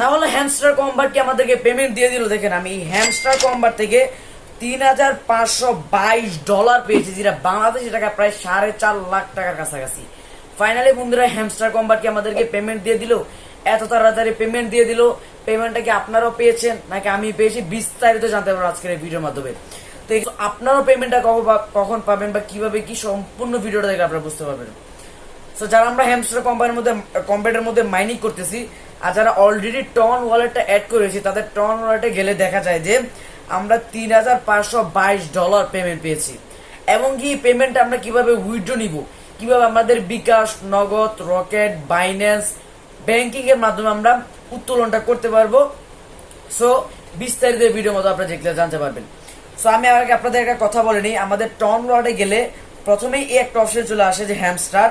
তাহলে hamster combat কি আমাদেরকে পেমেন্ট দিয়ে দিল? দেখেন আমি হ্যামস্টার কম্বাট থেকে $3,522 পেয়েছি, যেটা বাংলাদেশি টাকা প্রায় 4.5 লাখ টাকার কাছাকাছি। ফাইনালি বন্ধুরা হ্যামস্টার কম্বাট কি আমাদেরকে পেমেন্ট দিয়ে দিল? এত তাড়াতাড়ি পেমেন্ট দিয়ে দিল। পেমেন্টটা কি আপনারাও পেয়েছেন নাকি আমি পেয়েছি? বিস্তারিত জানতে পারবো আজকের এই ভিডিওর মাধ্যমে। তো আপনারাও পেমেন্টটা কখন পাবেন বা কিভাবে কি, সম্পূর্ণ ভিডিওটা দেখে আপনারা বুঝতে পারবেন। তো যারা আমরা হ্যামস্টার কম্বাটের মধ্যে মাইনিং করতেছি আর যারা অলরেডি টন ওয়ালেটটা অ্যাড করেছি, তাদের টন ওয়ালেটে গেলে দেখা যায় যে আমরা $3,522 পেমেন্ট পেয়েছি। এবং কি পেমেন্টটা আমরা কিভাবে উইথড্র নিব, কিভাবে আমাদের বিকাশ, নগদ, রকেট, বাইন্যান্স, ব্যাংকিং এর মাধ্যমে আমরা উত্তোলনটা করতে পারবো। সো বিস্তারিত ভিডিওর মতো আপনারা দেখলে জানতে পারবেন। সো আমি আগে আপনাদের একটা কথা বলে নিই, আমাদের টন ওয়ালেটে গেলে প্রথমেই এই একটা অপশন চলে আসে যে হ্যামস্টার,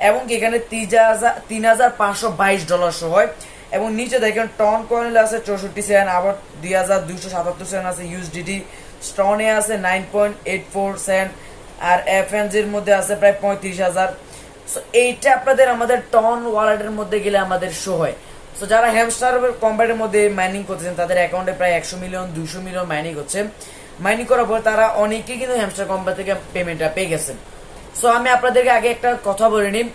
এবং এখানে $3,522 শো হয়। এবং নিচে দেখেন টন কয়েন আছে 64 সেন্ট, আবার 2,277 সেন্ট আছে ইউএসডিটি, স্টনে আছে 9.84 সেন্ট, আর এফএনজি এর মধ্যে আছে প্রায় 35,000। সো এইটা আপনাদের আমাদের টন ওয়ালেটের মধ্যে গেলে আমাদের শো হয়। সো যারা হ্যামস্টার কম্বাটের মধ্যে মাইনিং করতেছেন তাদের অ্যাকাউন্টে প্রায় 100 মিলিয়ন 200 মিলিয়ন মাইনিং হচ্ছে। মাইনিং করার পর তারা অনেকেই কিন্তু হ্যামস্টার কম্বাট থেকে পেমেন্টটা পেয়ে গেছেন। সো আমি আপনাদেরকে আগে একটা কথা বলে নিই,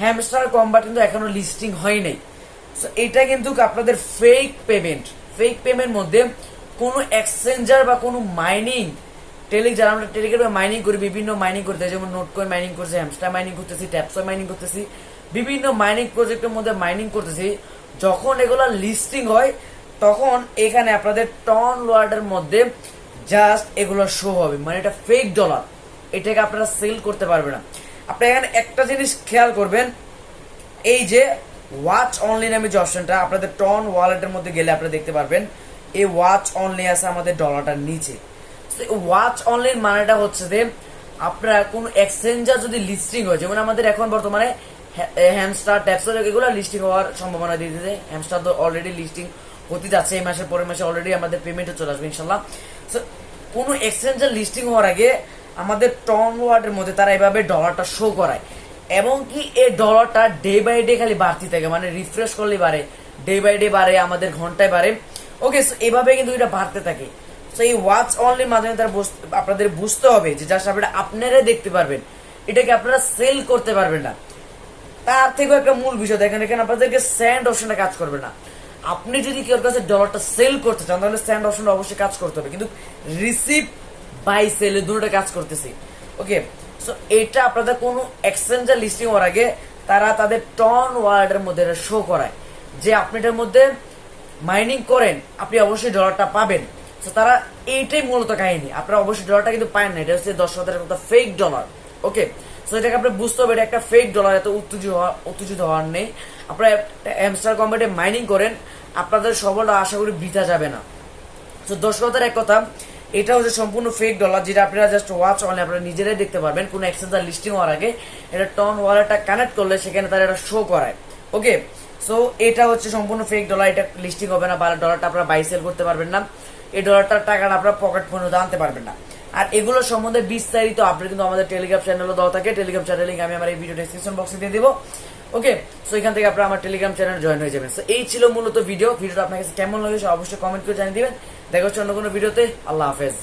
হ্যামস্টার কম্বাট কিন্তু এখনো লিস্টিং হয় নাই। সো এটা কিন্তু আপনাদের ফেক পেমেন্ট মধ্যে কোনো এক্সচেঞ্জার বা কোনো মাইনিং যারা আমরা টেলিগ্রামে মাইনিং করি, বিভিন্ন মাইনিং করতে, যেমন নোটকয়েন মাইনিং করছে, হ্যামস্টার মাইনিং করতেছি, ট্যাপসয় মাইনিং করতেছি, বিভিন্ন মাইনিং প্রজেক্টের মধ্যে মাইনিং করতেছি। যখন এগুলো লিস্টিং হয় তখন এখানে আপনাদের টন ওয়ার্ডের মধ্যে জাস্ট এগুলো শো হবে, মানে এটা ফেক ডলার, এটাকে আপনারা সেল করতে পারবে না। আপনি এখানে একটা জিনিস খেয়াল করবেন, এই যে ওয়াচ অনলি নামে যে অপশনটা আপনাদের টন ওয়ালেটের মধ্যে গেলে আপনারা দেখতে পারবেন, এই ওয়াচ অনলি আছে আমাদের ডলারটার নিচে। ওয়াচ অনলির মানেটা হচ্ছে যে আপনারা কোন এক্সচেঞ্জার যদি লিস্টিং হয়, যেমন আমাদের এখন বর্তমানে হ্যামস্টার, ট্যাপসর এগুলো লিস্টিং হওয়ার সম্ভাবনা দিয়ে দিতে, হ্যামস্টার তো অলরেডি লিস্টিং হতে যাচ্ছে, এই মাসের পরের মাসে অলরেডি আমাদের পেমেন্টও চলে আসবে ইনশাল্লাহ। সো কোন এক্সচেঞ্জার লিস্টিং হওয়ার আগে আমাদের টন ওয়ার্ডের মধ্যে তারা এভাবে ডলারটা শো করায়, এবং কি এই ডলারটা ডে বাই ডে খালি বাড়তি থাকে, মানে রিফ্রেশ করলে বাড়ে, ডে বাই ডে বাড়ে, আমাদের ঘন্টায় বাড়ে। ওকে, সো এভাবে কিন্তু এটা বাড়তে থাকে। সো এই ওয়াচ অনলির মাধ্যমে তারা আপনাদের বুঝতে হবে যে জাস্ট আপনারাই দেখতে পারবেন, এটাকে আপনারা সেল করতে পারবেন না। তার থেকেও একটা মূল বিষয় দেখেন, এখানে আপনাদেরকে স্যান্ড অপশনটা কাজ করবে না। আপনি যদি কেউ কাছে ডলারটা সেল করতে চান তাহলে স্যান্ড অপশনটা অবশ্যই কাজ করতে হবে, কিন্তু রিসিভ বাই সেল দুটোটা কাজ করতেছি। ওকে, সো এটা আপনাদের কোনো এক্সচেঞ্জার লিস্টিং হওয়ার আগে তারা তাদের টন ওয়ার্ল্ডের মধ্যে শো করায় যে আপনি এটার মধ্যে মাইনিং করেন, আপনি অবশ্যই ডলারটা পাবেন। তো তারা এইটাই মূলত কাহিনী, আপনারা অবশ্যই ডলারটা কিন্তু পায় না, এটা হচ্ছে 10,000 একটা ফেক ডলার। ওকে, সো এটাকে আপনি বুঝতে হবে এটা একটা ফেক ডলার, এত উত্তেজিত হওয়ার নেই। আপনারা হ্যামস্টার কম্বাটে মাইনিং করেন, আপনাদের সবলটা আশা করি বৃথা যাবে না। তো 10,000 এক কথা, এটা হচ্ছে সম্পূর্ণ ফেক ডলার, যেটা আপনারা জাস্ট ওয়াচ অনলি আপনারা নিজেরাই দেখতে পারবেন। কোনো এক্সচেঞ্জার লিস্টিং হওয়ার আগে এটা টন ওয়ালেটটা কানেক্ট করলে সেখানে তারা এটা শো করায়। ওকে, সো এটা হচ্ছে সম্পূর্ণ ফেক ডলার, এটা লিস্টিং হবে না, বা ডলারটা আপনারা বাই সেল করতে পারবেন না, এই ডলারটার টাকাটা আপনারা পকেট পর্যন্ত আনতে পারবেন না। আর এগুলো সম্বন্ধে বিস্তারিত আপনি কিন্তু আমাদের টেলিগ্রাম চ্যানেলে দেওয়া থাকে, টেলিগ্রাম চ্যানেল লিংক আমি আমার এই ভিডিও ডেসক্রিপশন বক্সে দিয়ে দিব। ওকে, সো এখান থেকে আপনারা আমার টেলিগ্রাম চ্যানেল জয়েন হয়ে যাবেন। সো এই ছিল মূলত ভিডিওটা আপনার কাছে কেমন লাগে অবশ্যই কমেন্ট করে জানিয়ে দিবেন। দেখা হচ্ছে অন্য কোনো ভিডিওতে। আল্লাহ হাফেজ।